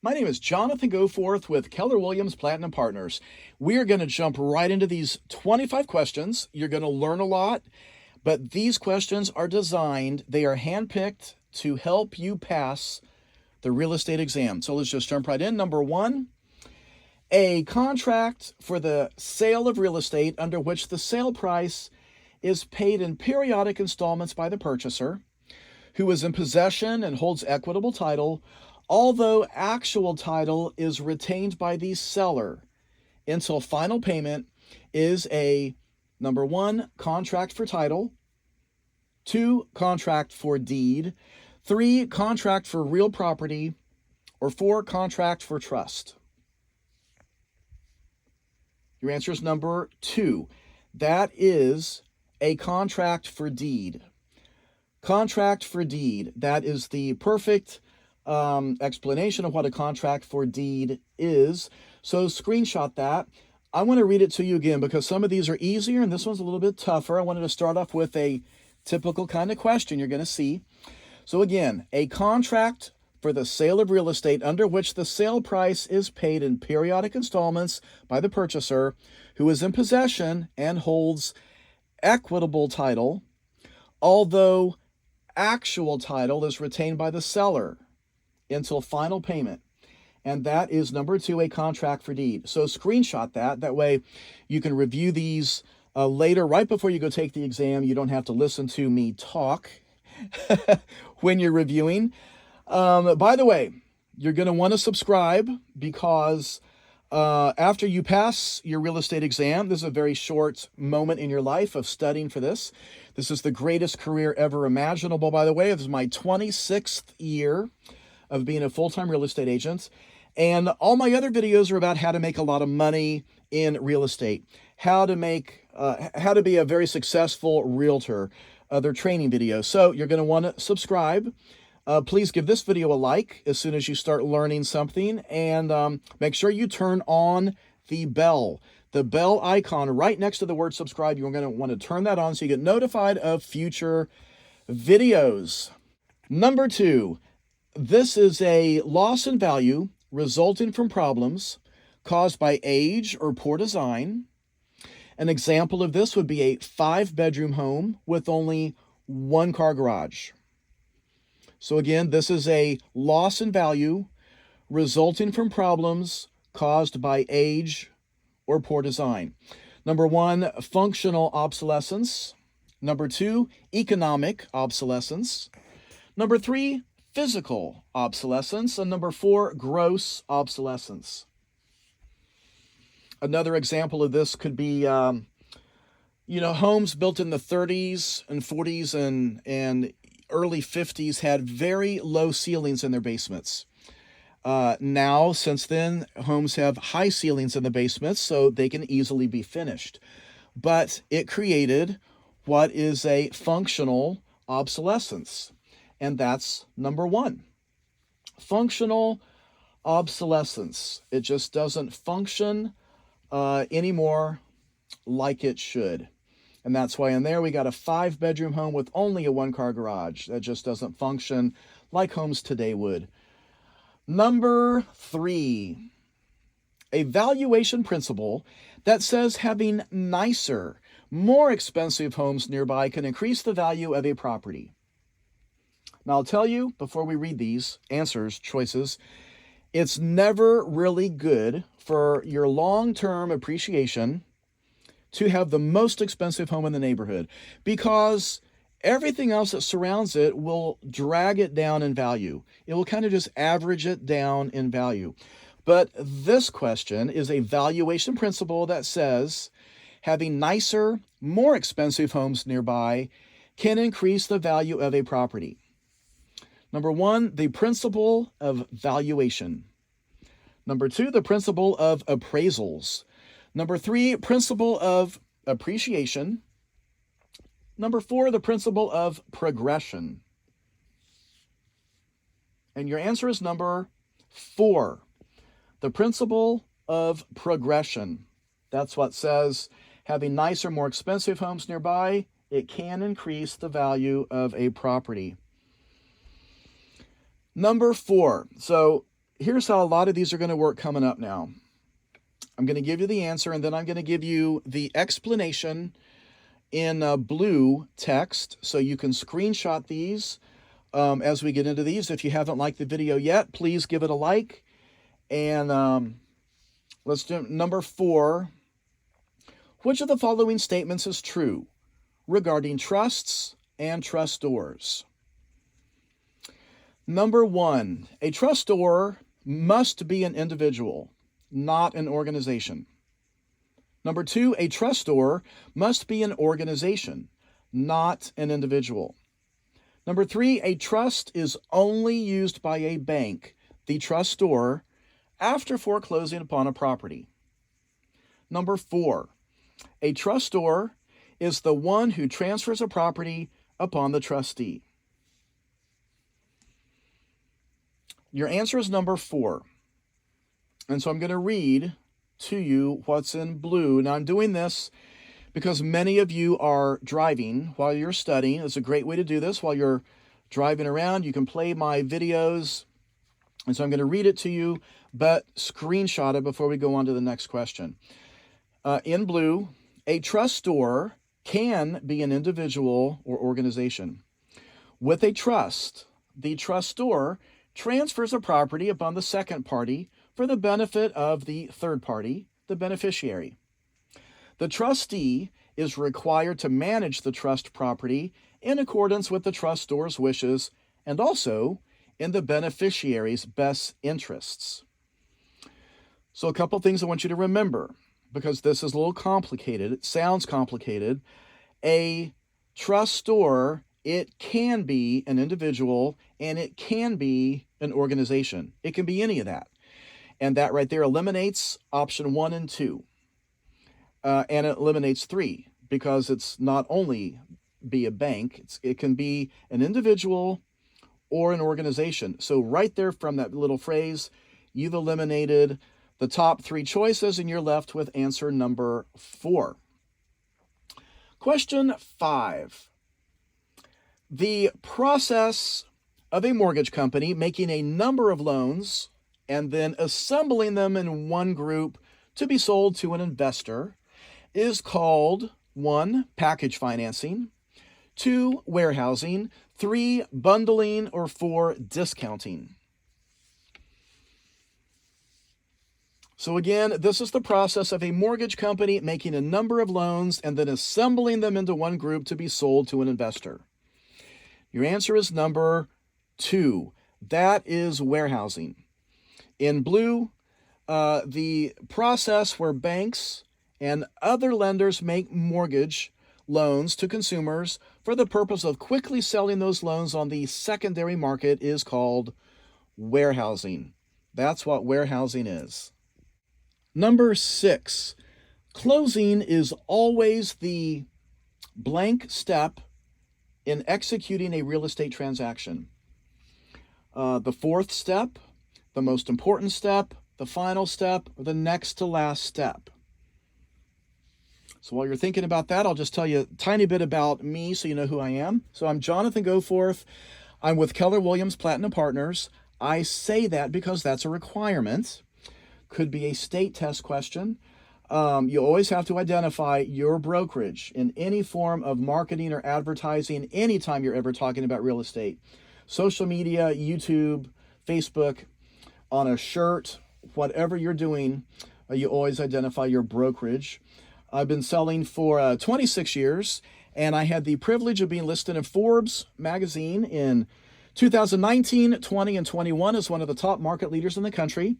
My name is Jonathan Goforth with Keller Williams Platinum Partners. We are going to jump right into these 25 questions. You're going to learn a lot, but these questions are designed, they are handpicked to help you pass the real estate exam. So let's just jump right in. Number one, a contract for the sale of real estate under which the sale price is paid in periodic installments by the purchaser, who is in possession and holds equitable title, although actual title is retained by the seller until final payment, is a number one, contract for title, two, contract for deed, three, contract for real property, or four, contract for trust. Your answer is number two. That is a contract for deed. Contract for deed. That is the perfect explanation of what a contract for deed is. So screenshot that. I want to read it to you again because some of these are easier and this one's a little bit tougher. I wanted to start off with a typical kind of question you're going to see. So again, a contract for the sale of real estate under which the sale price is paid in periodic installments by the purchaser, who is in possession and holds equitable title, although actual title is retained by the seller until final payment. And that is number two, a contract for deed. So screenshot that. That way you can review these later, right before you go take the exam. You don't have to listen to me talk when you're reviewing. By the way, you're going to want to subscribe because after you pass your real estate exam, this is a very short moment in your life of studying for this. This is the greatest career ever imaginable, by the way. This is my 26th year of being a full-time real estate agent. And all my other videos are about how to make a lot of money in real estate, how to be a very successful realtor, other training videos. So you're going to want to subscribe. Please give this video a like as soon as you start learning something, and make sure you turn on the bell icon right next to the word subscribe. You're going to want to turn that on so you get notified of future videos. Number two, this is a loss in value resulting from problems caused by age or poor design. An example of this would be a 5-bedroom home with only one car garage. So again, this is a loss in value resulting from problems caused by age or poor design. Number one, functional obsolescence. Number two, economic obsolescence. Number three, physical obsolescence. And number four, gross obsolescence. Another example of this could be, homes built in the 30s and 40s and early 50s had very low ceilings in their basements. Now, since then, homes have high ceilings in the basements, so they can easily be finished. But it created what is a functional obsolescence, and that's number one. Functional obsolescence. It just doesn't function anymore like it should. And that's why in there we got a 5-bedroom home with only a 1-car garage. That just doesn't function like homes today would. Number three, a valuation principle that says having nicer, more expensive homes nearby can increase the value of a property. Now I'll tell you, before we read these choices, it's never really good for your long-term appreciation to have the most expensive home in the neighborhood, because everything else that surrounds it will drag it down in value. It will kind of just average it down in value. But this question is a valuation principle that says having nicer, more expensive homes nearby can increase the value of a property. Number one, the principle of valuation. Number two, the principle of appraisals. Number three, principle of appreciation. Number four, the principle of progression. And your answer is number four, the principle of progression. That's what says having nicer, more expensive homes nearby, it can increase the value of a property. Number four. So here's how a lot of these are going to work coming up now. I'm going to give you the answer, and then I'm going to give you the explanation in blue text, so you can screenshot these as we get into these. If you haven't liked the video yet, please give it a like. And let's do number 4. Which of the following statements is true regarding trusts and trustors? Number 1, a trustor must be an individual, not an organization. Number 2, a trustor must be an organization, not an individual. Number 3, a trust is only used by a bank, the trustor, after foreclosing upon a property. Number 4, a trustor is the one who transfers a property upon the trustee. Your answer is number 4. And so I'm going to read to you what's in blue. Now I'm doing this because many of you are driving while you're studying. It's a great way to do this while you're driving around. You can play my videos. And so I'm going to read it to you, but screenshot it before we go on to the next question. In blue, a trustor can be an individual or organization. With a trust, the trustor transfers a property upon the second party for the benefit of the third party, the beneficiary. The trustee is required to manage the trust property in accordance with the trustor's wishes and also in the beneficiary's best interests. So a couple things I want you to remember, because this is a little complicated. It sounds complicated. A trustor, it can be an individual and it can be an organization. It can be any of that. And that right there eliminates option 1 and 2. And it eliminates 3, because it's not only be a bank, it can be an individual or an organization. So right there from that little phrase, you've eliminated the top 3 choices and you're left with answer number 4. Question 5. The process of a mortgage company making a number of loans and then assembling them in one group to be sold to an investor is called 1, package financing, 2, warehousing, 3, bundling, or 4, discounting. So again, this is the process of a mortgage company making a number of loans and then assembling them into one group to be sold to an investor. Your answer is number 2. That is warehousing. In blue, the process where banks and other lenders make mortgage loans to consumers for the purpose of quickly selling those loans on the secondary market is called warehousing. That's what warehousing is. Number 6, closing is always the blank step in executing a real estate transaction. The 4th step, the most important step, the final step, or the next to last step. So while you're thinking about that, I'll just tell you a tiny bit about me so you know who I am. So I'm Jonathan Goforth. I'm with Keller Williams Platinum Partners. I say that because that's a requirement. Could be a state test question. You always have to identify your brokerage in any form of marketing or advertising anytime you're ever talking about real estate. Social media, YouTube, Facebook, on a shirt, whatever you're doing, you always identify your brokerage. I've been selling for 26 years, and I had the privilege of being listed in Forbes magazine in 2019, 20, and 21 as one of the top market leaders in the country.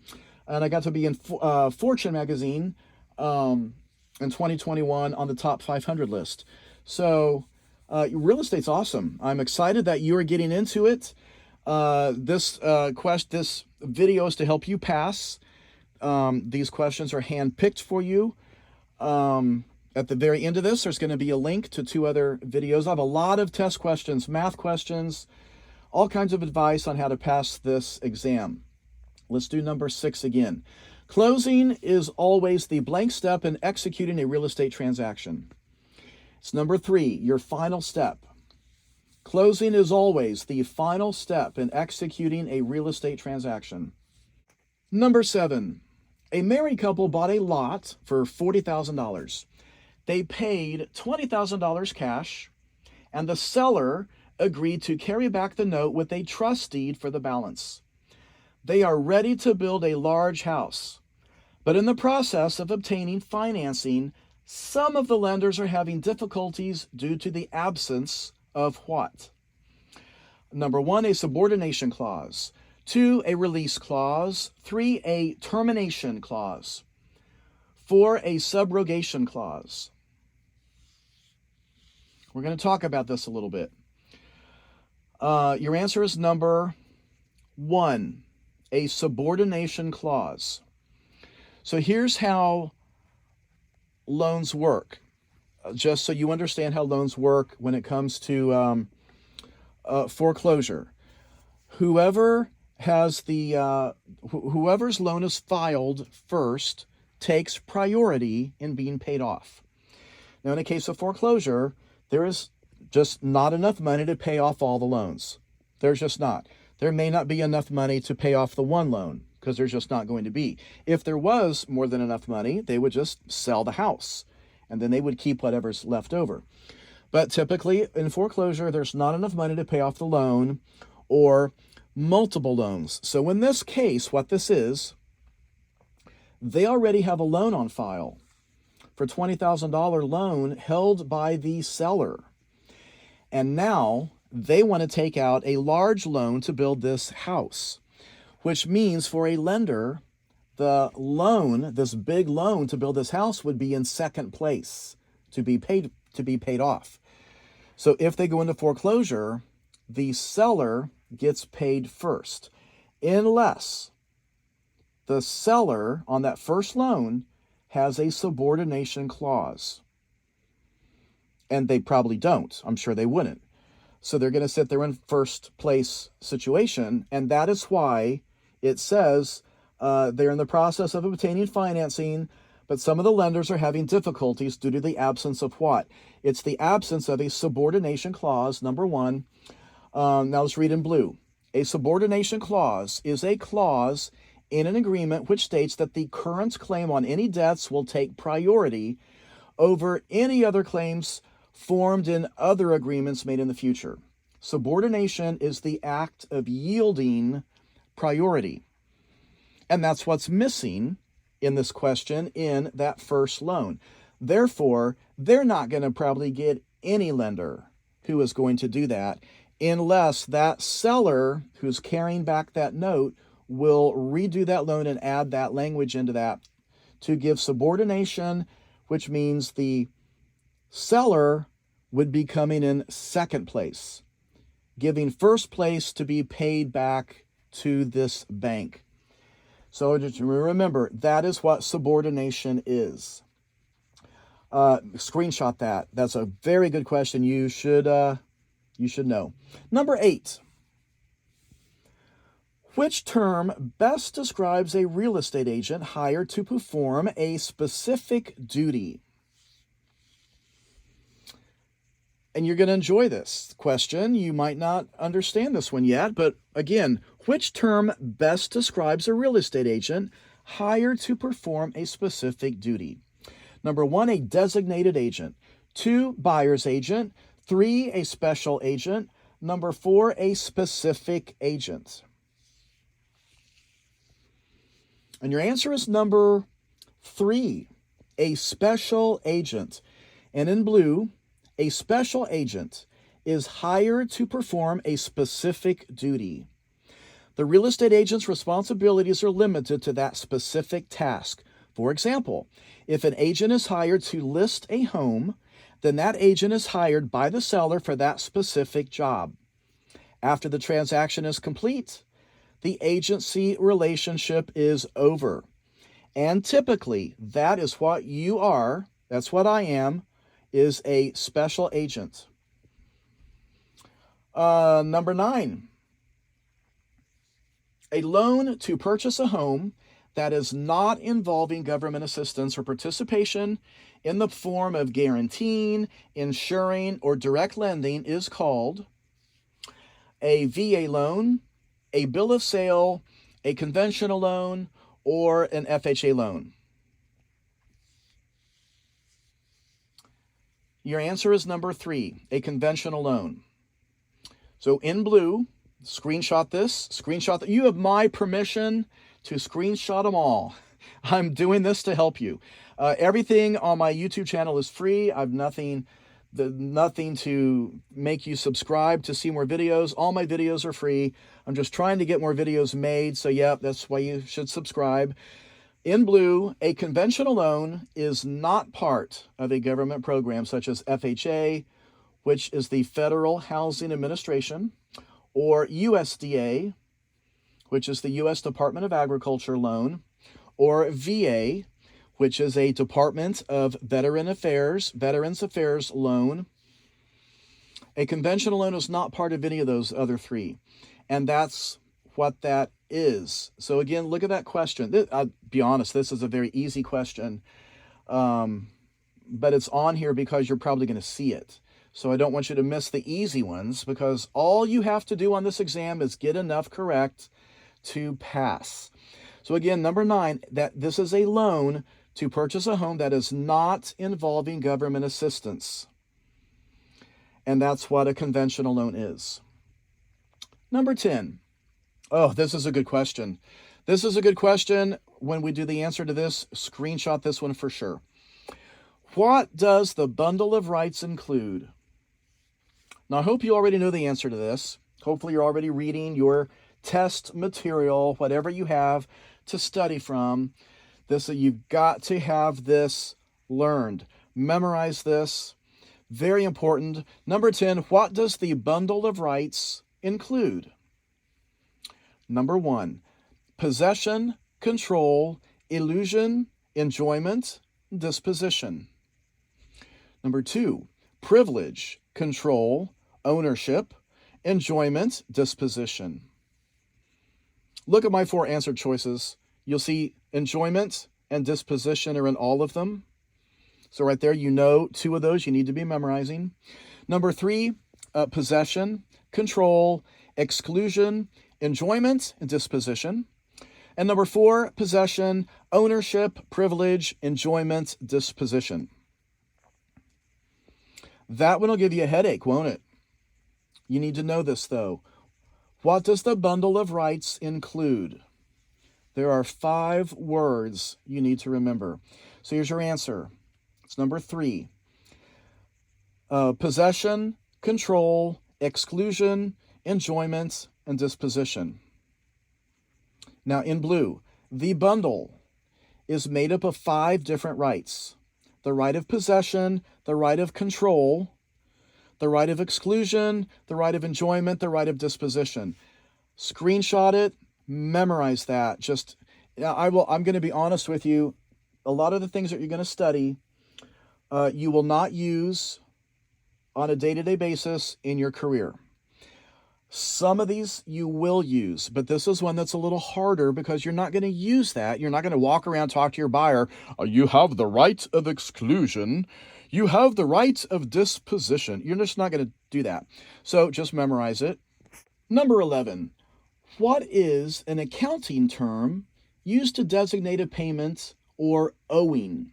And I got to be in Fortune magazine in 2021 on the top 500 list. So real estate's awesome. I'm excited that you are getting into it. This video is to help you pass. These questions are hand-picked for you. At the very end of this, there's going to be a link to 2 other videos. I have a lot of test questions, math questions, all kinds of advice on how to pass this exam. Let's do number 6 again. Closing is always the blank step in executing a real estate transaction. It's number 3, your final step. Closing is always the final step in executing a real estate transaction. Number 7, a married couple bought a lot for $40,000. They paid $20,000 cash, and the seller agreed to carry back the note with a trust deed for the balance. They are ready to build a large house, but in the process of obtaining financing, some of the lenders are having difficulties due to the absence of what? Number 1, a subordination clause. 2, a release clause. 3, a termination clause. 4, a subrogation clause. We're going to talk about this a little bit. Your answer is number 1, a subordination clause. So here's how loans work, just so you understand how loans work when it comes to foreclosure. Whoever's loan is filed first takes priority in being paid off. Now, in a case of foreclosure, there is just not enough money to pay off all the loans. There's just not. There may not be enough money to pay off the one loan, because there's just not going to be. If there was more than enough money, they would just sell the house, and then they would keep whatever's left over. But typically in foreclosure, there's not enough money to pay off the loan or multiple loans. So in this case, what this is, they already have a loan on file for $20,000 loan held by the seller. And now they want to take out a large loan to build this house, which means for a lender, the loan, this big loan to build this house, would be in second place to be paid off. So if they go into foreclosure, the seller gets paid first, unless the seller on that first loan has a subordination clause. And they probably don't. I'm sure they wouldn't. So they're going to sit there in first place situation, and that is why it says they're in the process of obtaining financing, but some of the lenders are having difficulties due to the absence of what? It's the absence of a subordination clause, number 1. Now let's read in blue. A subordination clause is a clause in an agreement which states that the current claim on any debts will take priority over any other claims formed in other agreements made in the future. Subordination is the act of yielding priority. And that's what's missing in this question in that first loan. Therefore, they're not going to probably get any lender who is going to do that unless that seller who's carrying back that note will redo that loan and add that language into that to give subordination, which means the seller would be coming in second place, giving first place to be paid back to this bank. So just remember, that is what subordination is. Screenshot that. That's a very good question. You should know. Number 8. Which term best describes a real estate agent hired to perform a specific duty? And you're going to enjoy this question. You might not understand this one yet, but again, which term best describes a real estate agent hired to perform a specific duty? Number 1, a designated agent. 2, buyer's agent. 3, a special agent. Number 4, a specific agent. And your answer is number 3, a special agent. And in blue, a special agent is hired to perform a specific duty. The real estate agent's responsibilities are limited to that specific task. For example, if an agent is hired to list a home, then that agent is hired by the seller for that specific job. After the transaction is complete, the agency relationship is over. And typically, that is what you are, that's what I am, is a special agent. Number 9, a loan to purchase a home that is not involving government assistance or participation in the form of guaranteeing, insuring, or direct lending is called a VA loan, a bill of sale, a conventional loan, or an FHA loan? Your answer is number 3, a conventional loan. So in blue, screenshot this, screenshot that. You have my permission to screenshot them all. I'm doing this to help you. Everything on my YouTube channel is free. I've nothing to make you subscribe to see more videos. All my videos are free. I'm just trying to get more videos made. So yeah, that's why you should subscribe. In blue, a conventional loan is not part of a government program such as FHA, which is the Federal Housing Administration, or USDA, which is the U.S. Department of Agriculture loan, or VA, which is a Department of Veterans Affairs loan. A conventional loan is not part of any of those other 3. And that's what that is. So again, look at that question. I'll be honest, this is a very easy question, but it's on here because you're probably going to see it. So I don't want you to miss the easy ones, because all you have to do on this exam is get enough correct to pass. So again, number 9, that this is a loan to purchase a home that is not involving government assistance. And that's what a conventional loan is. Number 10. Oh, this is a good question. This is a good question. When we do the answer to this, screenshot this one for sure. What does the bundle of rights include? Now, I hope you already know the answer to this. Hopefully, you're already reading your test material, whatever you have to study from. You've got to have this learned. Memorize this. Very important. Number 10, what does the bundle of rights include? Number 1, possession, control, illusion, enjoyment, disposition. Number 2, privilege, control, ownership, enjoyment, disposition. Look at my 4 answer choices. You'll see enjoyment and disposition are in all of them. So right there, you know 2 of those you need to be memorizing. Number 3, possession, control, exclusion, enjoyment, and disposition. And number 4, possession, ownership, privilege, enjoyment, disposition. That one will give you a headache, won't it? You need to know this, though. What does the bundle of rights include? There are 5 words you need to remember. So here's your answer. It's number 3. Possession, control, exclusion, enjoyment, and disposition. Now in blue, the bundle is made up of 5 different rights. The right of possession, the right of control, the right of exclusion, the right of enjoyment, the right of disposition. Screenshot it, memorize that. I'm going to be honest with you. A lot of the things that you're going to study, you will not use on a day-to-day basis in your career. Some of these you will use, but this is one that's a little harder because you're not going to use that. You're not going to walk around, talk to your buyer. You have the right of exclusion. You have the right of disposition. You're just not going to do that. So just memorize it. Number 11, what is an accounting term used to designate a payment or owing?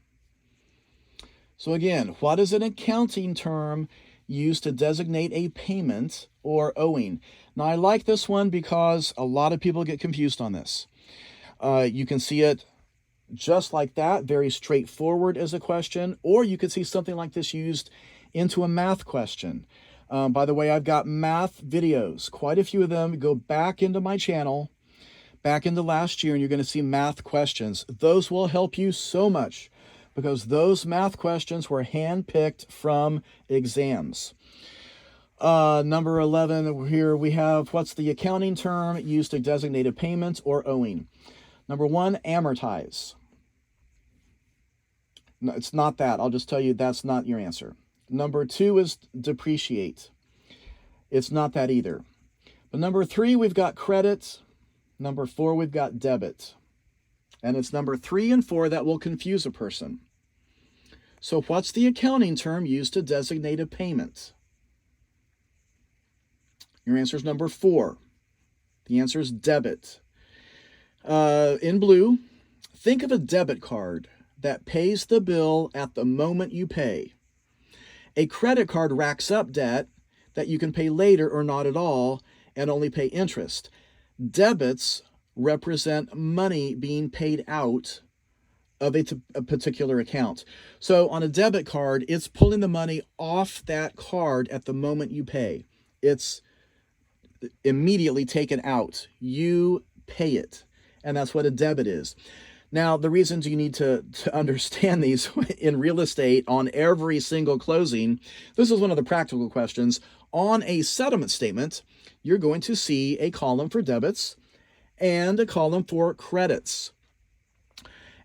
So again, what is an accounting term used to designate a payment or owing? Now, I like this one because a lot of people get confused on this. You can see it just like that, very straightforward as a question, or you could see something like this used into a math question. By the way, I've got math videos, quite a few of them. Go back into my channel, back into last year, and you're going to see math questions. Those will help you so much because those math questions were handpicked from exams. Number 11, here we have, what's the accounting term used to designate a payment or owing? Number 1, amortize. No, it's not that. I'll just tell you that's not your answer. Number 2 is depreciate. It's not that either. But number 3, we've got credit. Number 4, we've got debit. And it's number 3 and 4 that will confuse a person. So what's the accounting term used to designate a payment? Your answer is number 4. The answer is debit. In blue, Think of a debit card that pays the bill at the moment you pay. A credit card racks up debt that you can pay later or not at all and only pay interest. Debits represent money being paid out of a particular account. So on a debit card, it's pulling the money off that card at the moment you pay. It's immediately taken out. You pay it. And that's what a debit is. Now, the reasons you need to understand these in real estate on every single closing, this is one of the practical questions. On a settlement statement, you're going to see a column for debits and a column for credits.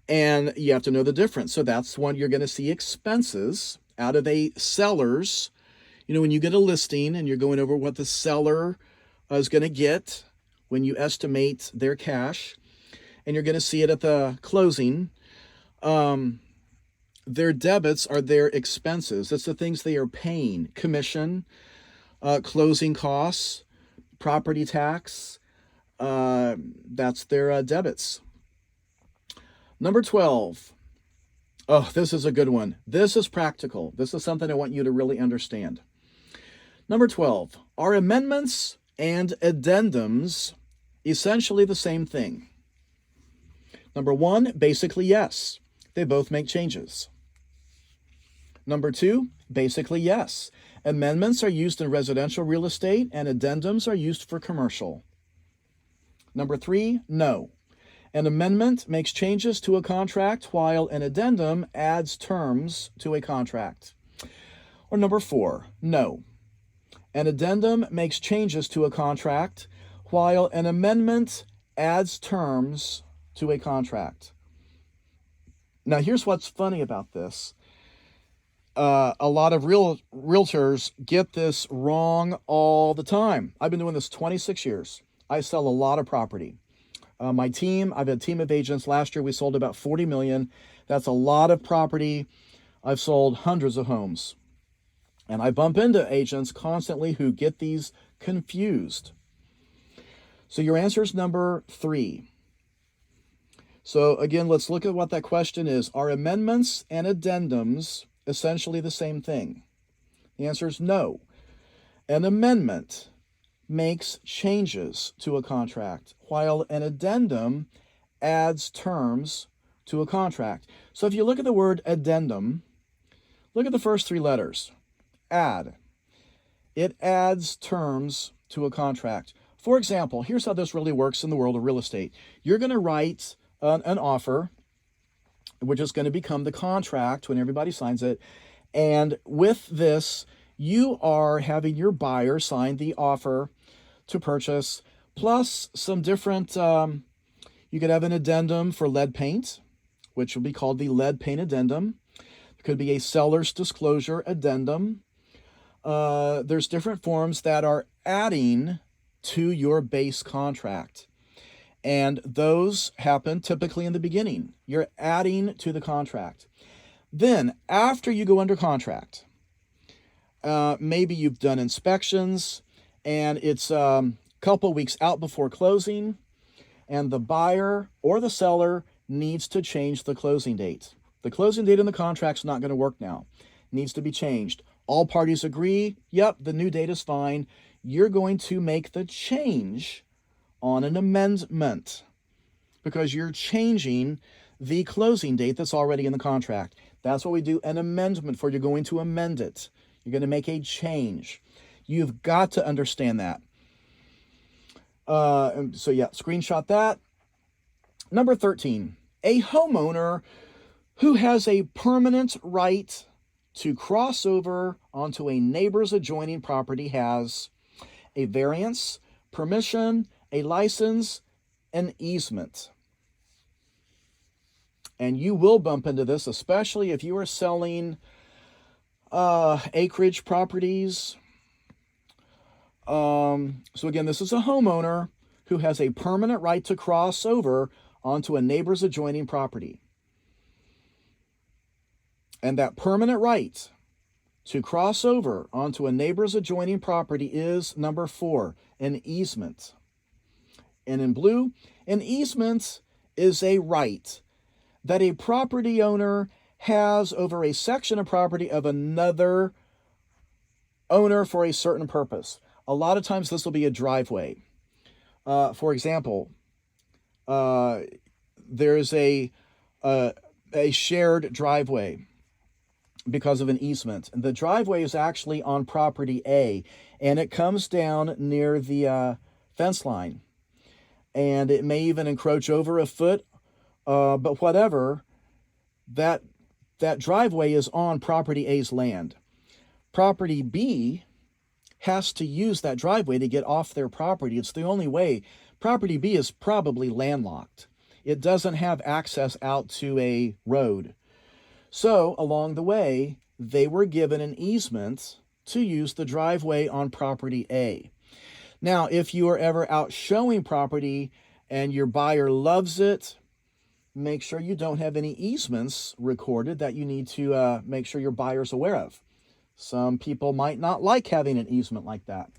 And you have to know the difference. So that's when you're going to see expenses out of a seller's. When you get a listing and you're going over what the seller is going to get when you estimate their cash, and you're going to see it at the closing, their debits are their expenses. That's the things they are paying: commission, closing costs, property tax. That's their debits. Number 12. Oh, this is a good one. This is practical. This is something I want you to really understand. Number 12. Are amendments and addendums essentially the same thing? Number 1, basically yes. They both make changes. Number 2, basically yes. Amendments are used in residential real estate and addendums are used for commercial. Number 3, no. An amendment makes changes to a contract while an addendum adds terms to a contract. Or number 4, no. An addendum makes changes to a contract while an amendment adds terms to a contract. Now, here's what's funny about this. A lot of realtors get this wrong all the time. I've been doing this 26 years. I sell a lot of property. I've had a team of agents. Last year, we sold about 40 million. That's a lot of property. I've sold hundreds of homes. And I bump into agents constantly who get these confused. So your answer is number 3. So again, let's look at what that question is. Are amendments and addendums essentially the same thing? The answer is no. An amendment makes changes to a contract, while an addendum adds terms to a contract. So if you look at the word addendum, look at the first 3 letters. Add. It adds terms to a contract. For example, here's how this really works in the world of real estate. You're going to write an offer, which is going to become the contract when everybody signs it. And with this, you are having your buyer sign the offer to purchase, plus some different, you could have an addendum for lead paint, which will be called the lead paint addendum. There could be a seller's disclosure addendum. There's different forms that are adding to your base contract. And those happen typically in the beginning. You're adding to the contract. Then, after you go under contract, maybe you've done inspections, and it's a couple weeks out before closing, and the buyer or the seller needs to change the closing date. The closing date in the contract's not going to work now. It needs to be changed. All parties agree, yep, the new date is fine. You're going to make the change on an amendment because you're changing the closing date that's already in the contract. That's what we do an amendment for. You're going to amend it. You're going to make a change. You've got to understand that. So yeah, screenshot that. Number 13, a homeowner who has a permanent right to cross over onto a neighbor's adjoining property has a variance, permission, a license, an easement. And you will bump into this, especially if you are selling acreage properties. So again, this is a homeowner who has a permanent right to cross over onto a neighbor's adjoining property. And that permanent right to cross over onto a neighbor's adjoining property is number 4, an easement. And in blue, an easement is a right that a property owner has over a section of property of another owner for a certain purpose. A lot of times this will be a driveway. For example, there's a shared driveway because of an easement. The driveway is actually on property A, and it comes down near the fence line. And it may even encroach over a foot, but whatever, that driveway is on property A's land. Property B has to use that driveway to get off their property. It's the only way. Property B is probably landlocked. It doesn't have access out to a road. So along the way, they were given an easement to use the driveway on property A. Now, if you are ever out showing property and your buyer loves it, make sure you don't have any easements recorded that you need to make sure your buyer's aware of. Some people might not like having an easement like that.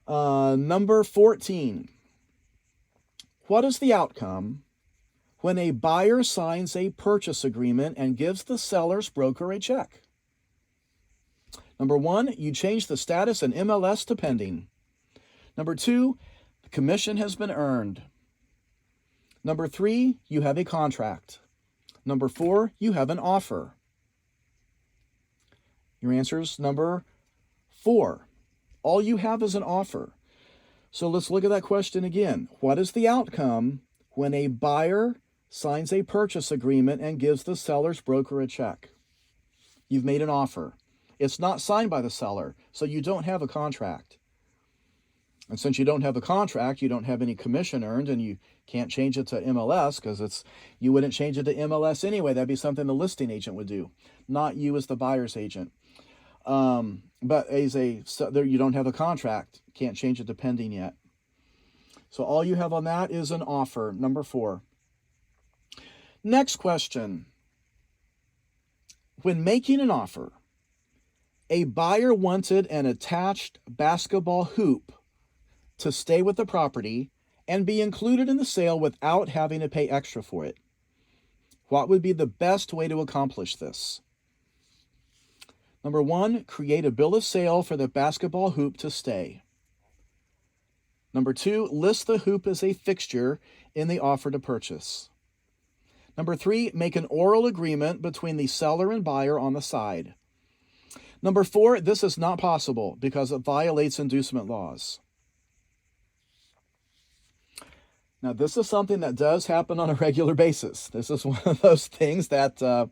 Number 14. What is the outcome when a buyer signs a purchase agreement and gives the seller's broker a check? Number 1, you change the status in MLS to pending. Number 2, the commission has been earned. Number 3, you have a contract. Number 4, you have an offer. Your answer is number 4. All you have is an offer. So let's look at that question again. What is the outcome when a buyer signs a purchase agreement and gives the seller's broker a check? You've made an offer. It's not signed by the seller, so you don't have a contract. And since you don't have a contract, you don't have any commission earned, and you can't change it to MLS because you wouldn't change it to MLS anyway. That'd be something the listing agent would do, not you as the buyer's agent. But you don't have a contract, can't change it to pending yet. So all you have on that is an offer, number 4. Next question. When making an offer, a buyer wanted an attached basketball hoop to stay with the property and be included in the sale without having to pay extra for it. What would be the best way to accomplish this? Number 1, create a bill of sale for the basketball hoop to stay. Number 2, list the hoop as a fixture in the offer to purchase. Number 3, make an oral agreement between the seller and buyer on the side. Number 4, this is not possible because it violates inducement laws. Now, this is something that does happen on a regular basis. This is one of those things that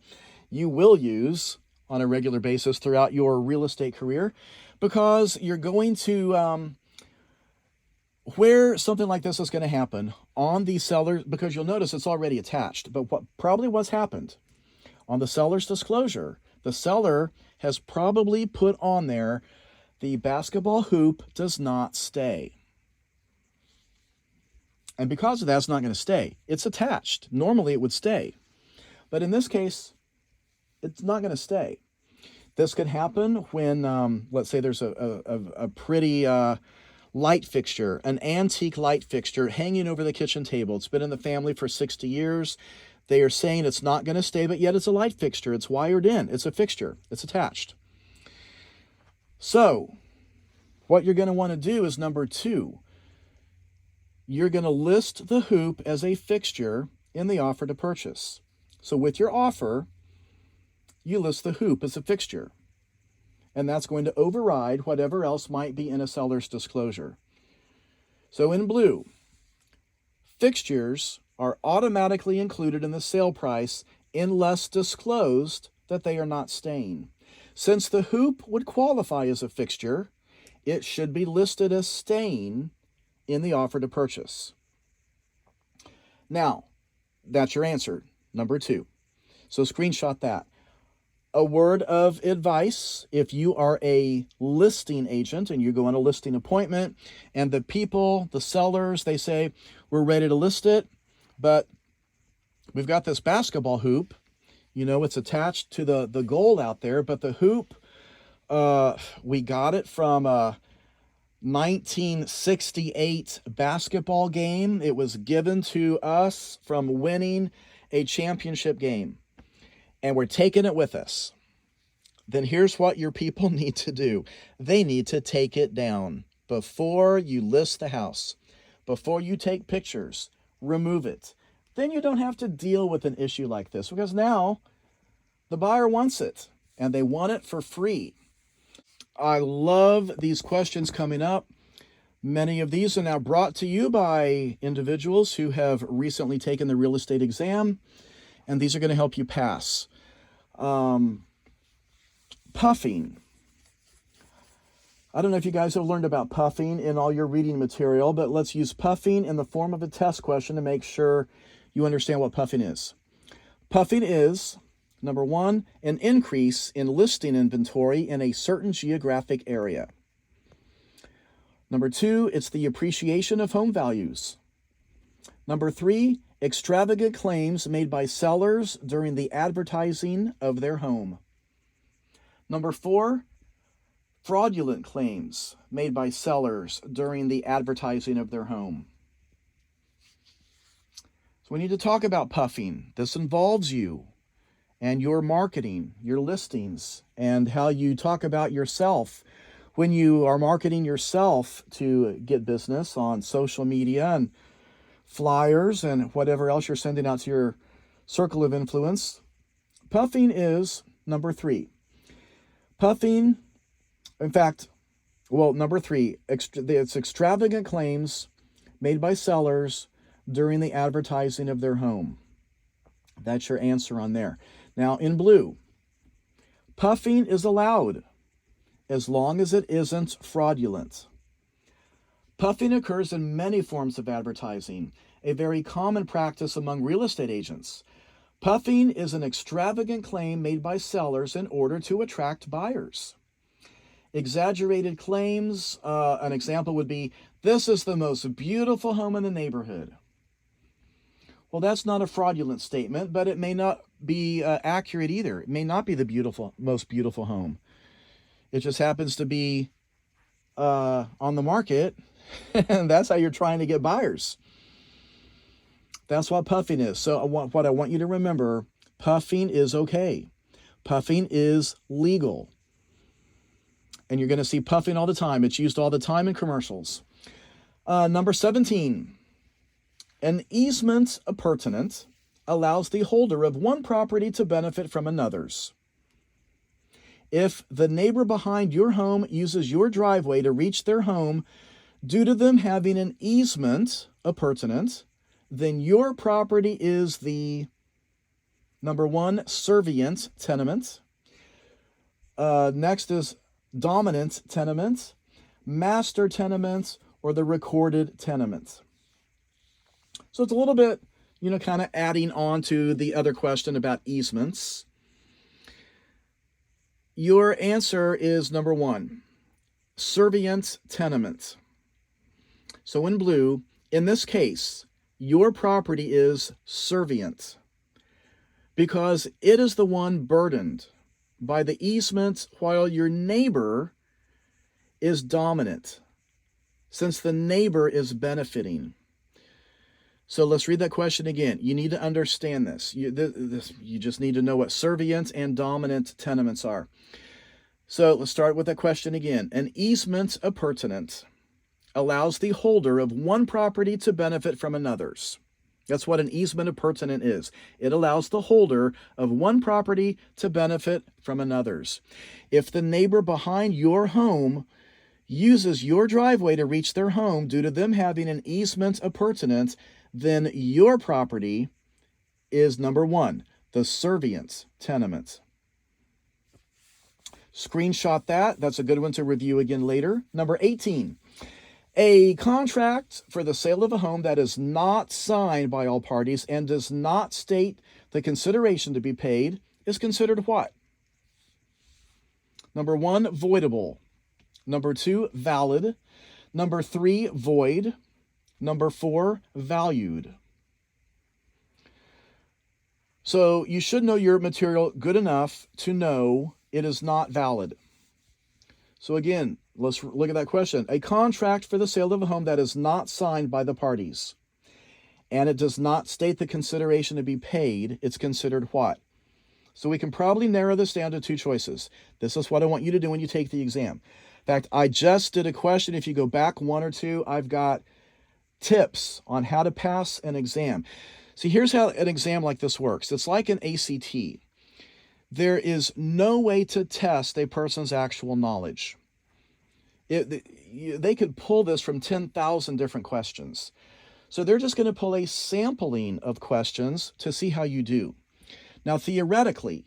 you will use on a regular basis throughout your real estate career, because you're going to, where something like this is going to happen on the seller, because you'll notice it's already attached, but what's happened on the seller's disclosure, the seller has probably put on there, the basketball hoop does not stay. And because of that, it's not going to stay. It's attached. Normally it would stay. But in this case, it's not going to stay. This could happen when, let's say there's a pretty light fixture, an antique light fixture hanging over the kitchen table. It's been in the family for 60 years. They are saying it's not going to stay, but yet it's a light fixture. It's wired in. It's a fixture. It's attached. So what you're going to want to do is number 2. You're going to list the hoop as a fixture in the offer to purchase. So with your offer, you list the hoop as a fixture. And that's going to override whatever else might be in a seller's disclosure. So in blue, fixtures are automatically included in the sale price unless disclosed that they are not staying. Since the hoop would qualify as a fixture, it should be listed as staying in the offer to purchase. Now, that's your answer, number 2. So screenshot that. A word of advice, if you are a listing agent and you go on a listing appointment and the sellers, they say, we're ready to list it, but we've got this basketball hoop, it's attached to the goal out there, but the hoop, we got it from a 1968 basketball game. It was given to us from winning a championship game and we're taking it with us, then here's what your people need to do. They need to take it down before you list the house. Before you take pictures, remove it. Then you don't have to deal with an issue like this because now the buyer wants it and they want it for free. I love these questions coming up. Many of these are now brought to you by individuals who have recently taken the real estate exam, and these are going to help you pass. Puffing. I don't know if you guys have learned about puffing in all your reading material, but let's use puffing in the form of a test question to make sure you understand what puffing is. Puffing is, number one, an increase in listing inventory in a certain geographic area. Number two, it's the appreciation of home values. Number three, extravagant claims made by sellers during the advertising of their home. Number four, fraudulent claims made by sellers during the advertising of their home. So we need to talk about puffing. This involves you and your marketing, your listings, and how you talk about yourself when you are marketing yourself to get business on social media and flyers and whatever else you're sending out to your circle of influence. Puffing is number three. Puffing, in fact, number three, it's extravagant claims made by sellers during the advertising of their home. That's your answer on there. Now, in blue, puffing is allowed as long as it isn't fraudulent. Puffing occurs in many forms of advertising, a very common practice among real estate agents. Puffing is an extravagant claim made by sellers in order to attract buyers. Exaggerated claims, an example would be, "This is the most beautiful home in the neighborhood." Well, that's not a fraudulent statement, but it may not be accurate either. It may not be the most beautiful home. It just happens to be on the market, and that's how you're trying to get buyers. That's what puffing is. So what I want you to remember, puffing is okay. Puffing is legal. And you're going to see puffing all the time. It's used all the time in commercials. Number 17, an easement appurtenant allows the holder of one property to benefit from another's. If the neighbor behind your home uses your driveway to reach their home due to them having an easement appurtenant, then your property is the, number one, servient tenement. Next is dominant tenement, master tenement, or the recorded tenement. So it's a little bit, kind of adding on to the other question about easements. Your answer is number one, servient tenement. So in blue, in this case, your property is servient because it is the one burdened by the easement while your neighbor is dominant, since the neighbor is benefiting. So let's read that question again. You need to understand this. You just need to know what servient and dominant tenements are. So let's start with that question again. An easement appurtenant allows the holder of one property to benefit from another's. That's what an easement appurtenant is. It allows the holder of one property to benefit from another's. If the neighbor behind your home uses your driveway to reach their home due to them having an easement appurtenant, then your property is number one, the servient tenement. Screenshot that. That's a good one to review again later. Number 18. A contract for the sale of a home that is not signed by all parties and does not state the consideration to be paid is considered what? Number one, voidable. Number two, valid. Number three, void. Number four, valued. So you should know your material good enough to know it is not valid. So again, let's look at that question. A contract for the sale of a home that is not signed by the parties and it does not state the consideration to be paid, it's considered what? So we can probably narrow this down to two choices. This is what I want you to do when you take the exam. In fact, I just did a question. If you go back one or two, I've got tips on how to pass an exam. See, here's how an exam like this works. It's like an ACT. There is no way to test a person's actual knowledge. They could pull this from 10,000 different questions. So they're just going to pull a sampling of questions to see how you do. Now, theoretically,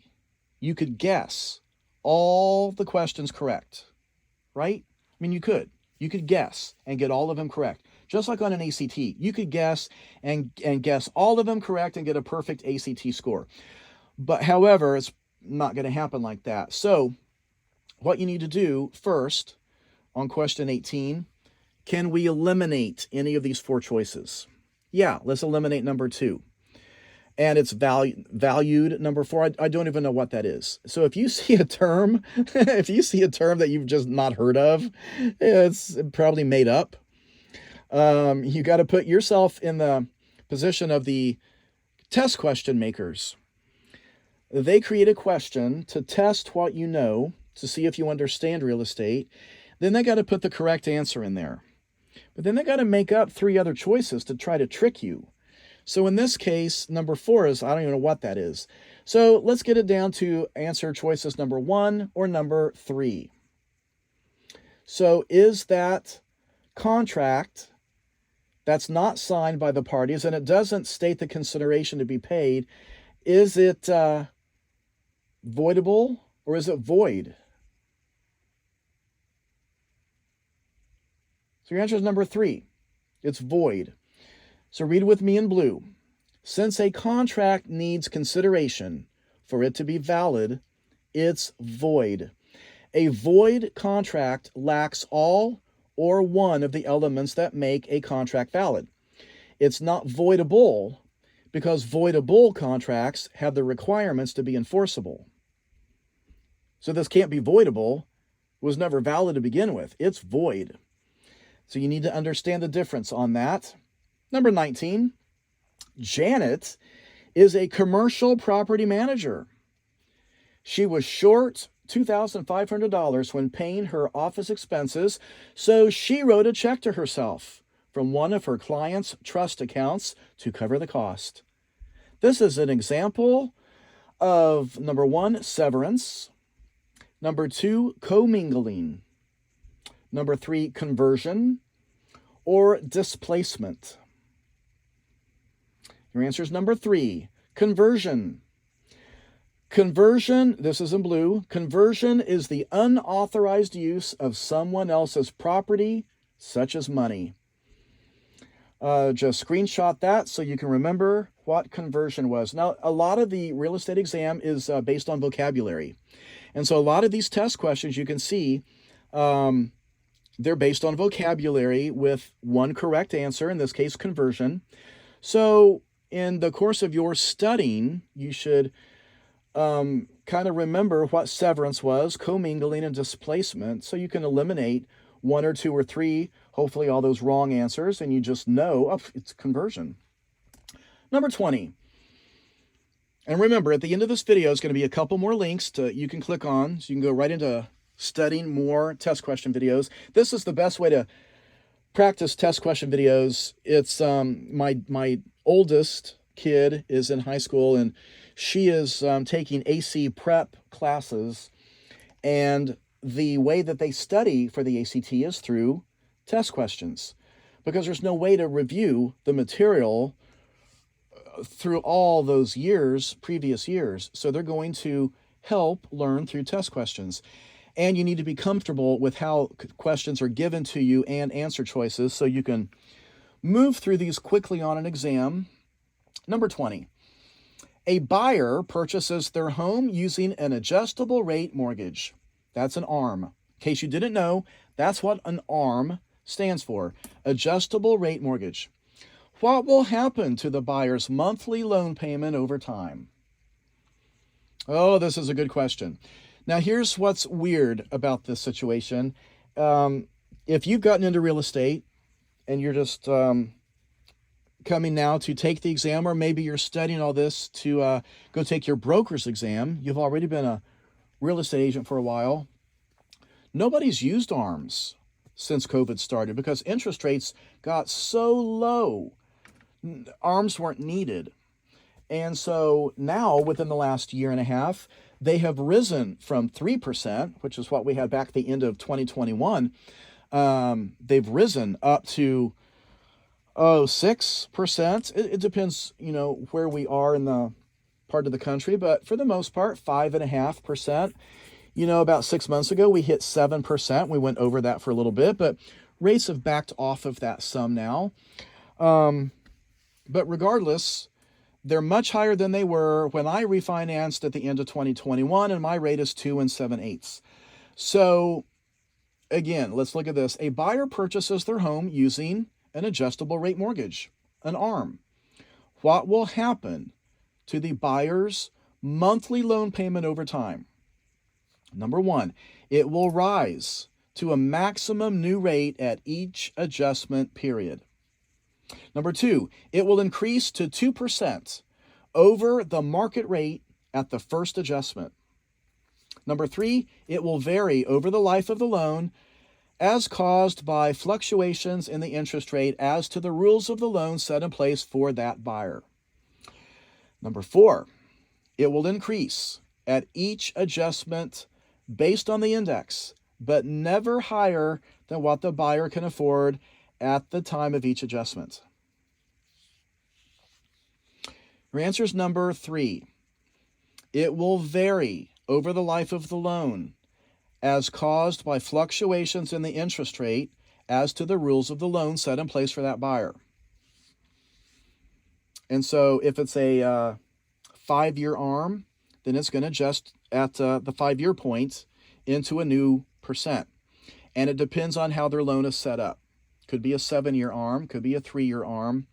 you could guess all the questions correct, right? I mean, you could guess and get all of them correct. Just like on an ACT, you could guess and guess all of them correct and get a perfect ACT score. But however, it's not going to happen like that. So what you need to do first on question 18, can we eliminate any of these four choices? Yeah, let's eliminate number 2. And it's valued number 4. I don't even know what that is. So if you see a term, if you see a term that you've just not heard of, it's probably made up. You got to put yourself in the position of the test question makers. They create a question to test what you know, to see if you understand real estate. Then they got to put the correct answer in there. But then they got to make up 3 other choices to try to trick you. So in this case, number 4 is, I don't even know what that is. So let's get it down to answer choices number 1 or number 3. So is that contract that's not signed by the parties and it doesn't state the consideration to be paid, is it voidable or is it void? So your answer is number 3. It's void. So read with me in blue. Since a contract needs consideration for it to be valid, it's void. A void contract lacks all or one of the elements that make a contract valid. It's not voidable because voidable contracts have the requirements to be enforceable. So this can't be voidable. It was never valid to begin with. It's void. So you need to understand the difference on that. Number 19, Janet is a commercial property manager. She was short $2,500 when paying her office expenses, so she wrote a check to herself from one of her clients' trust accounts to cover the cost. This is an example of number 1, severance, number 2, commingling, number 3, conversion, or displacement. Your answer is number 3, conversion. Conversion, this is in blue, conversion is the unauthorized use of someone else's property, such as money. Just screenshot that so you can remember what conversion was. Now, a lot of the real estate exam is based on vocabulary. And so a lot of these test questions you can see, they're based on vocabulary with one correct answer, in this case, conversion. So in the course of your studying, you should kind of remember what severance was, commingling, and displacement, so you can eliminate 1 or 2 or 3, hopefully all those wrong answers, and you just know, oh, it's conversion. Number 20. And remember, at the end of this video is going to be a couple more links you can click on, so you can go right into studying more test question videos. This is the best way to practice test question videos. It's my oldest kid is in high school, and she is taking AC prep classes, and the way that they study for the ACT is through test questions, because there's no way to review the material through all those previous years. So they're going to help learn through test questions. And you need to be comfortable with how questions are given to you and answer choices so you can move through these quickly on an exam. Number 20. A buyer purchases their home using an adjustable rate mortgage. That's an ARM. In case you didn't know, that's what an ARM stands for, adjustable rate mortgage. What will happen to the buyer's monthly loan payment over time? Oh, this is a good question. Now, here's what's weird about this situation. If you've gotten into real estate and you're just coming now to take the exam, or maybe you're studying all this to go take your broker's exam. You've already been a real estate agent for a while. Nobody's used ARMs since COVID started because interest rates got so low. ARMs weren't needed. And so now, within the last year and a half, they have risen from 3%, which is what we had back at the end of 2021. They've risen up to 6%. It depends, where we are in the part of the country, but for the most part, 5.5%. About 6 months ago, we hit 7%. We went over that for a little bit, but rates have backed off of that some now. But regardless, they're much higher than they were when I refinanced at the end of 2021, and my rate is 2 7/8. So again, let's look at this. A buyer purchases their home using an adjustable rate mortgage, an ARM. What will happen to the buyer's monthly loan payment over time? Number one, it will rise to a maximum new rate at each adjustment period. Number two, it will increase to 2% over the market rate at the first adjustment. Number three, it will vary over the life of the loan as caused by fluctuations in the interest rate as to the rules of the loan set in place for that buyer. Number four, it will increase at each adjustment based on the index, but never higher than what the buyer can afford at the time of each adjustment. Your answer is number three. It will vary over the life of the loan as caused by fluctuations in the interest rate as to the rules of the loan set in place for that buyer. And so if it's a 5-year ARM, then it's going to adjust at the 5-year point into a new percent. And it depends on how their loan is set up. Could be a 7-year ARM, could be a 3-year ARM.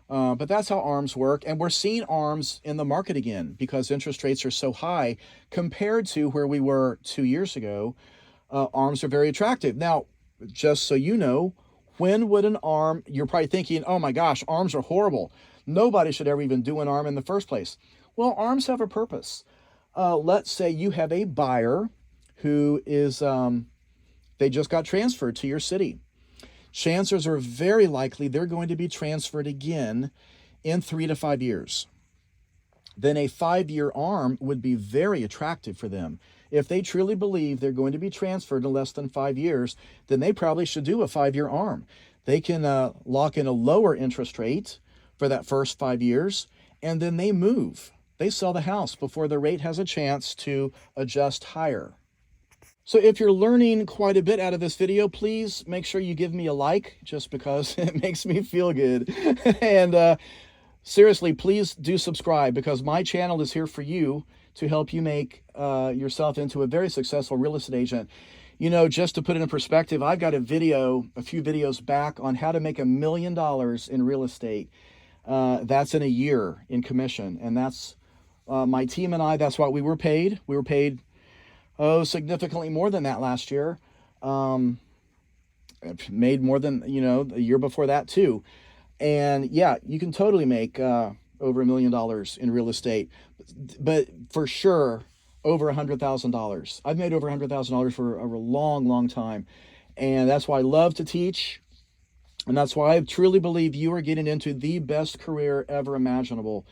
But that's how ARMs work. And we're seeing ARMs in the market again because interest rates are so high compared to where we were 2 years ago. ARMs are very attractive. Now, just so you know, when would an ARM, you're probably thinking, oh my gosh, ARMs are horrible. Nobody should ever even do an ARM in the first place. Well, ARMs have a purpose. Let's say you have a buyer who is, they just got transferred to your city. Chances are very likely they're going to be transferred again in 3 to 5 years. Then a 5-year ARM would be very attractive for them. If they truly believe they're going to be transferred in less than 5 years, then they probably should do a 5-year ARM. They can lock in a lower interest rate for that first 5 years, and then they move. They sell the house before the rate has a chance to adjust higher. So if you're learning quite a bit out of this video, please make sure you give me a like just because it makes me feel good. And seriously, please do subscribe because my channel is here for you to help you make yourself into a very successful real estate agent. Just to put it in perspective, I've got a few videos back on how to make $1 million in real estate. That's in a year in commission. And that's my team and I, that's what we were paid. We were paid significantly more than that last year. Made more than, the year before that too. And yeah, you can totally make over $1 million in real estate, but for sure over $100,000. I've made over $100,000 for a long, long time. And that's why I love to teach. And that's why I truly believe you are getting into the best career ever imaginable.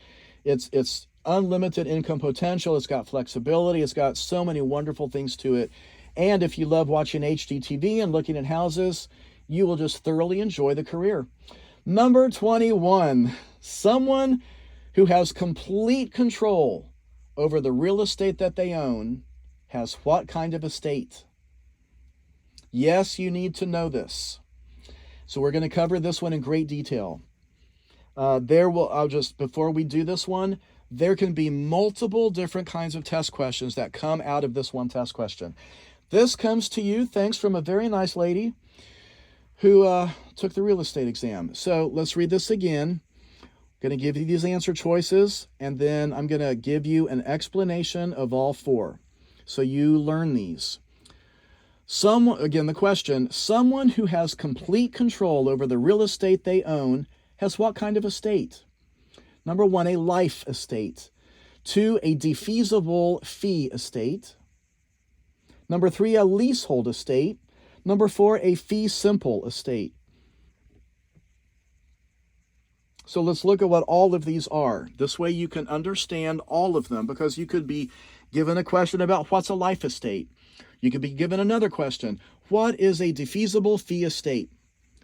It's unlimited income potential. It's got flexibility. It's got so many wonderful things to it. And if you love watching HGTV and looking at houses, you will just thoroughly enjoy the career. Number 21, someone who has complete control over the real estate that they own has what kind of estate? Yes, you need to know this. So we're going to cover this one in great detail. Before we do this one, there can be multiple different kinds of test questions that come out of this one test question. This comes to you thanks from a very nice lady who took the real estate exam. So let's read this again. I'm going to give you these answer choices, and then I'm going to give you an explanation of all four. So you learn these. Again, the question, someone who has complete control over the real estate they own has what kind of estate? Number 1, a life estate. 2, a defeasible fee estate. Number 3, a leasehold estate. Number 4, a fee simple estate. So let's look at what all of these are. This way you can understand all of them, because you could be given a question about what's a life estate. You could be given another question. What is a defeasible fee estate?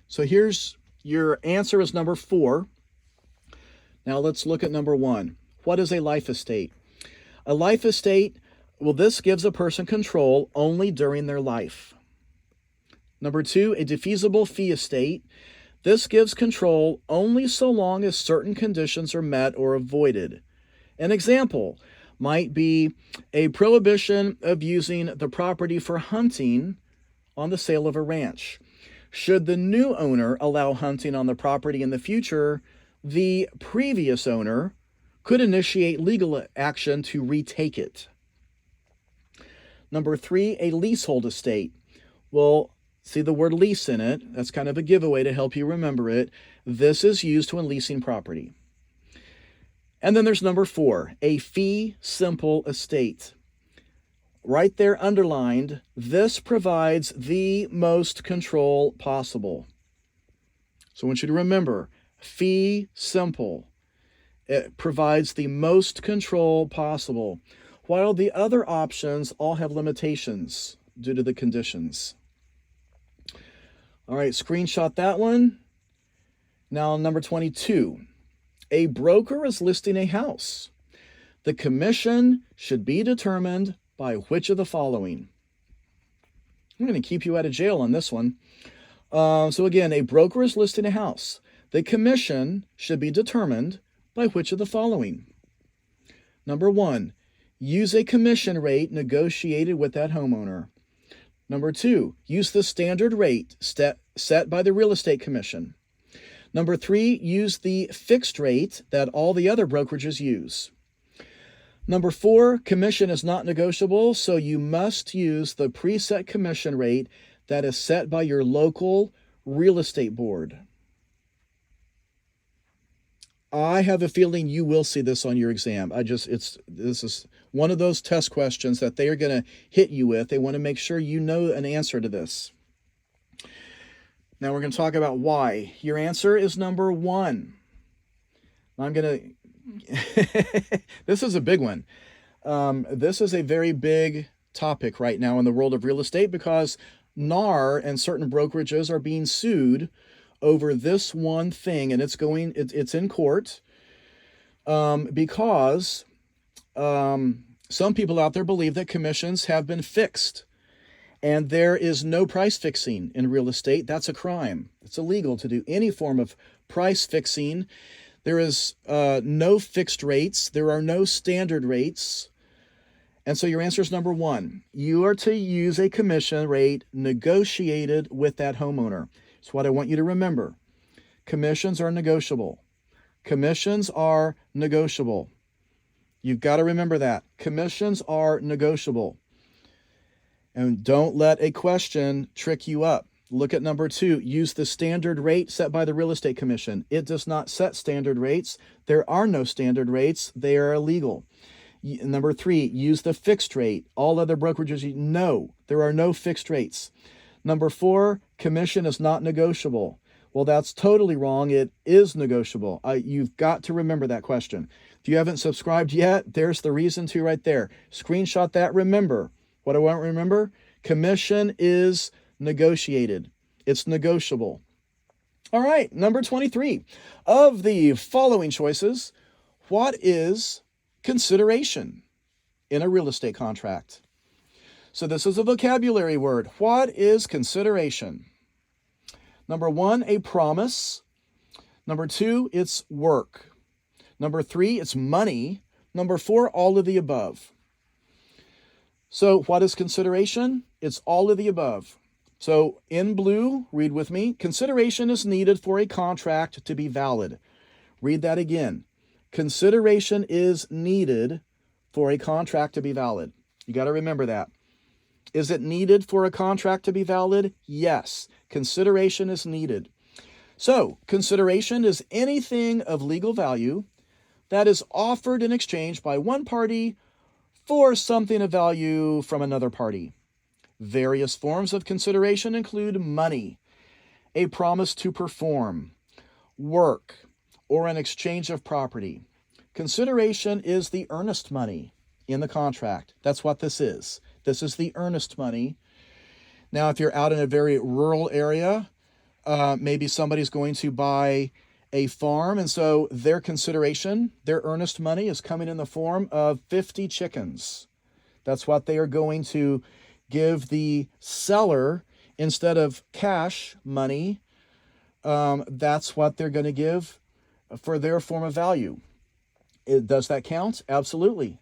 So here's your answer is number 4. Now let's look at number 1. What is a life estate? A life estate, well, this gives a person control only during their life. Number 2, a defeasible fee estate. This gives control only so long as certain conditions are met or avoided. An example might be a prohibition of using the property for hunting on the sale of a ranch. Should the new owner allow hunting on the property in the future, the previous owner could initiate legal action to retake it. Number 3, a leasehold estate. Well, see the word lease in it. That's kind of a giveaway to help you remember it. This is used when leasing property. And then there's number 4, a fee simple estate. Right there underlined, this provides the most control possible. So I want you to remember, fee simple. It provides the most control possible, while the other options all have limitations due to the conditions. All right, screenshot that one. Now, number 22. A broker is listing a house. The commission should be determined by which of the following? I'm going to keep you out of jail on this one. So again, a broker is listing a house. The commission should be determined by which of the following? Number 1, use a commission rate negotiated with that homeowner. Number 2, use the standard rate set by the real estate commission. Number 3, use the fixed rate that all the other brokerages use. Number 4, commission is not negotiable, so you must use the preset commission rate that is set by your local real estate board. I have a feeling you will see this on your exam. This is one of those test questions that they are going to hit you with. They want to make sure you know an answer to this. Now we're going to talk about why. Your answer is number 1. I'm going to, this is a big one. This is a very big topic right now in the world of real estate, because NAR and certain brokerages are being sued over this one thing, and it's in court because some people out there believe that commissions have been fixed, and there is no price fixing in real estate. That's a crime. It's illegal to do any form of price fixing. There is no fixed rates. There are no standard rates. And so your answer is number 1. You are to use a commission rate negotiated with that homeowner. It's what I want you to remember. Commissions are negotiable. Commissions are negotiable. You've got to remember that. Commissions are negotiable. And don't let a question trick you up. Look at number 2. Use the standard rate set by the real estate commission. It does not set standard rates. There are no standard rates. They are illegal. Number 3, use the fixed rate. All other brokerages, no, there are no fixed rates. Number 4, commission is not negotiable. Well, that's totally wrong. It is negotiable. You've got to remember that question. If you haven't subscribed yet, there's the reason to right there. Screenshot that. Remember. What I want to remember? Commission is negotiated. It's negotiable. All right, number 23. Of the following choices, what is consideration in a real estate contract? So this is a vocabulary word. What is consideration? Number 1, a promise. Number 2, it's work. Number 3, it's money. Number 4, all of the above. So what is consideration? It's all of the above. So in blue, read with me. Consideration is needed for a contract to be valid. Read that again. Consideration is needed for a contract to be valid. You got to remember that. Is it needed for a contract to be valid? Yes. Consideration is needed. So, consideration is anything of legal value that is offered in exchange by one party for something of value from another party. Various forms of consideration include money, a promise to perform, work, or an exchange of property. Consideration is the earnest money in the contract. That's what this is. This is the earnest money. Now, if you're out in a very rural area, maybe somebody's going to buy a farm, and so their consideration, their earnest money, is coming in the form of 50 chickens. That's what they are going to give the seller instead of cash money. That's what they're going to give for their form of value. Does that count? Absolutely.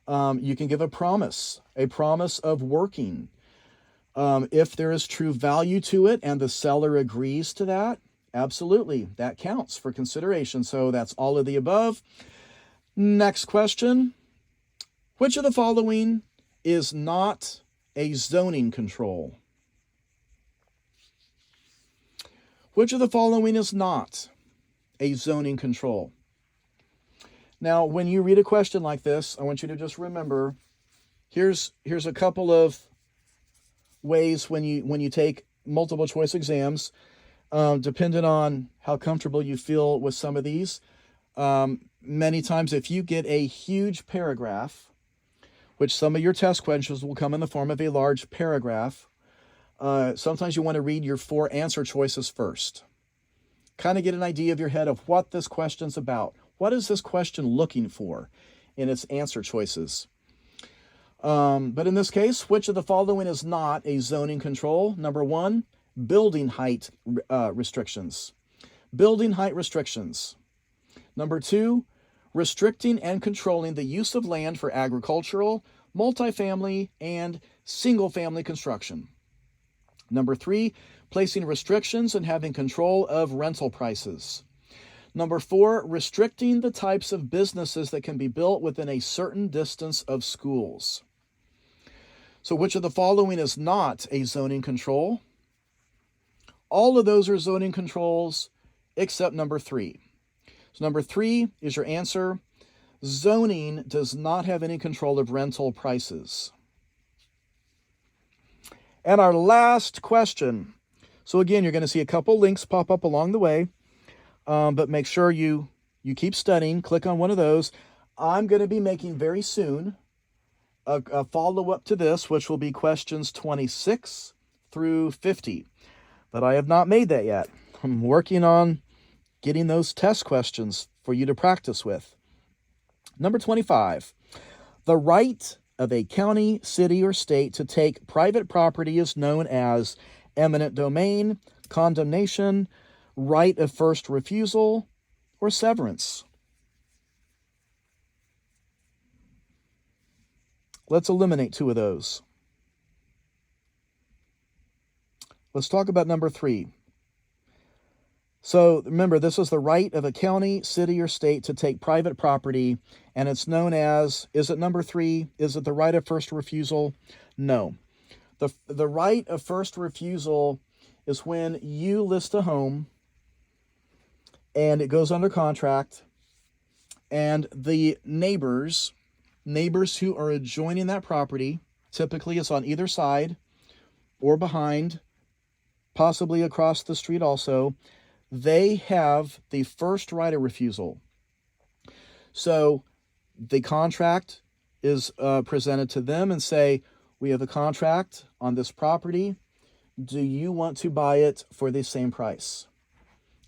You can give a promise of working. If there is true value to it and the seller agrees to that, absolutely, that counts for consideration. So that's all of the above. Next question. Which of the following is not a zoning control? Which of the following is not a zoning control? Now, when you read a question like this, I want you to just remember, here's a couple of ways when you take multiple choice exams, depending on how comfortable you feel with some of these. Many times, if you get a huge paragraph, which some of your test questions will come in the form of a large paragraph, sometimes you want to read your 4 answer choices first. Kind of get an idea of your head of what this question's about. What is this question looking for in its answer choices? But in this case, which of the following is not a zoning control? Number 1, building height restrictions. Building height restrictions. Number 2, restricting and controlling the use of land for agricultural, multifamily, and single-family construction. Number 3, placing restrictions and having control of rental prices. Number 4, restricting the types of businesses that can be built within a certain distance of schools. So which of the following is not a zoning control? All of those are zoning controls except number 3. So number 3 is your answer. Zoning does not have any control of rental prices. And our last question. So again, you're going to see a couple links pop up along the way, but make sure you keep studying. Click on one of those. I'm going to be making very soon a follow-up to this, which will be questions 26 through 50. But I have not made that yet. I'm working on getting those test questions for you to practice with. Number 25, the right of a county, city, or state to take private property is known as eminent domain, condemnation, right of first refusal, or severance. Let's eliminate 2 of those. Let's talk about number 3. So remember, this is the right of a county, city, or state to take private property, and it's known as, is it number 3? Is it the right of first refusal? No. The right of first refusal is when you list a home and it goes under contract, and the neighbors who are adjoining that property, typically it's on either side or behind, possibly across the street also, they have the first right of refusal. So the contract is presented to them and say, we have a contract on this property. Do you want to buy it for the same price?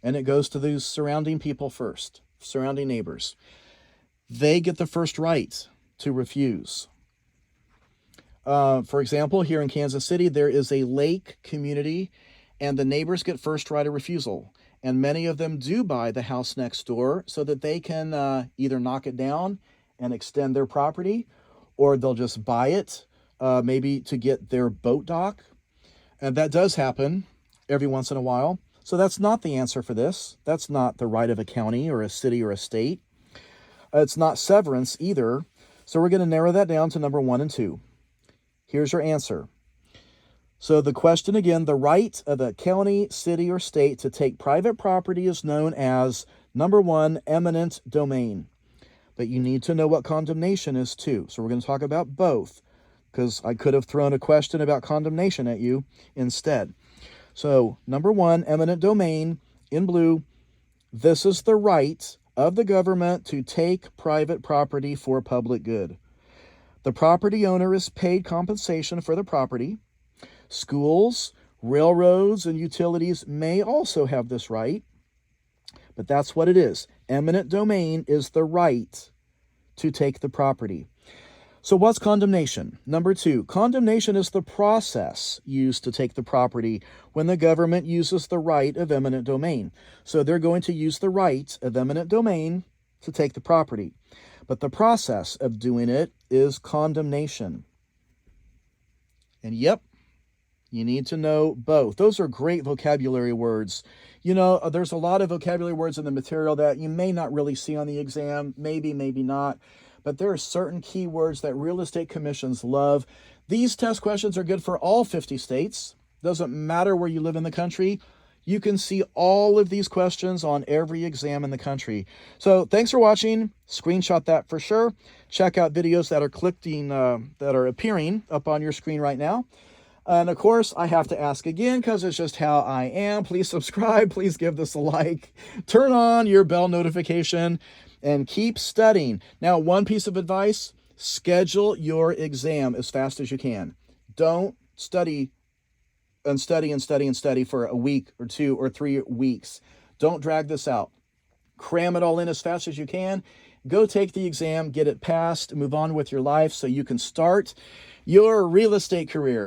And it goes to those surrounding people first, surrounding neighbors. They get the first right to refuse. For example, here in Kansas City, there is a lake community, and the neighbors get first right of refusal. And many of them do buy the house next door so that they can either knock it down and extend their property, or they'll just buy it, maybe to get their boat dock. And that does happen every once in a while. So that's not the answer for this. That's not the right of a county or a city or a state. It's not severance either. So we're going to narrow that down to number 1 and 2. Here's your answer. So the question again, the right of a county, city, or state to take private property is known as, number one, eminent domain. But you need to know what condemnation is too. So we're going to talk about both, because I could have thrown a question about condemnation at you instead. So number one, eminent domain in blue. This is the right of the government to take private property for public good. The property owner is paid compensation for the property. Schools, railroads, and utilities may also have this right, but that's what it is. Eminent domain is the right to take the property. So what's condemnation? Number two, condemnation is the process used to take the property when the government uses the right of eminent domain. So they're going to use the right of eminent domain to take the property. But the process of doing it is condemnation. And yep, you need to know both. Those are great vocabulary words. You know, there's a lot of vocabulary words in the material that you may not really see on the exam, maybe not. But there are certain key words that real estate commissions love. These test questions are good for all 50 states. Doesn't matter where you live in the country. You can see all of these questions on every exam in the country. So thanks for watching. Screenshot that for sure. Check out videos that are appearing up on your screen right now. And of course, I have to ask again, because it's just how I am. Please subscribe. Please give this a like. Turn on your bell notification and keep studying. Now, one piece of advice, schedule your exam as fast as you can. Don't study and study and study and study for a week or 2 or 3 weeks. Don't drag this out. Cram it all in as fast as you can. Go take the exam, get it passed, move on with your life so you can start your real estate career.